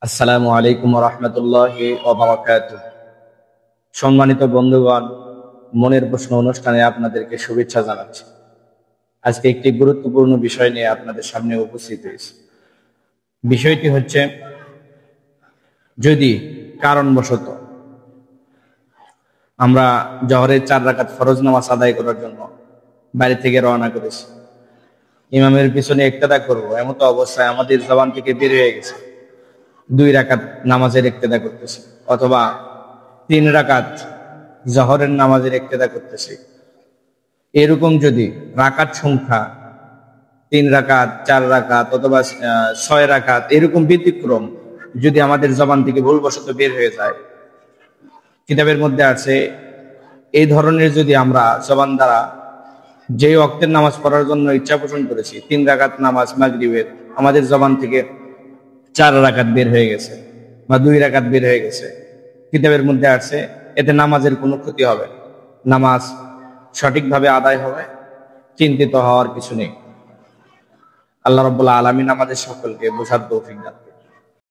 আসসালামু আলাইকুম ওয়া রাহমাতুল্লাহি ওয়া বারাকাতুহু। সম্মানিত বন্ধুগণ, মনের প্রশ্ন অনুষ্ঠানে আপনাদেরকে শুভেচ্ছা জানাচ্ছি। আজকে একটি গুরুত্বপূর্ণ বিষয় নিয়ে আপনাদের সামনে উপস্থিত হয়েছি। বিষয়টি হচ্ছে, যদি কারণবশত আমরা জোহরের 4 রাকাত ফরজ নামাজ আদায় করার জন্য বাড়ি থেকে রওনা করেছি, ইমামের পিছনে ইক্তেদা করব, এমতো অবস্থায় আমাদের জবান থেকে বের হয়ে গেছে 2 রাকাত নামাজের ইক্তেদা করতেছি, অথবা 3 রাকাত জোহরের নামাজের ইক্তেদা করতেছি। এরকম যদি রাকাত সংখ্যা 3 রাকাত, 4 রাকাত অথবা 6 রাকাত এরকম ব্যতিক্রম যদি আমাদের জবান থেকে ভুলবশত বের হয়ে যায়, কিতাবের মধ্যে আছে এই ধরনের যদি আমরা জবান দ্বারা যে ওয়াক্তের নামাজ পড়ার জন্য ইচ্ছা পোষণ করেছি, 3 রাকাত নামাজ মাগরিবের, আমাদের জবান থেকে 4 রাকাত বের হয়ে গেছে বা 2 রাকাত বের হয়ে গেছে, কিতাবের মধ্যে আছে এতে নামাজের কোনো ক্ষতি হবে, নামাজ সঠিকভাবে আদায় হবে, চিন্তিত হওয়ার কিছু নেই। আল্লাহ রাব্বুল আলামিন আমাদের সকলকে বোঝার তৌফিক দান করুন।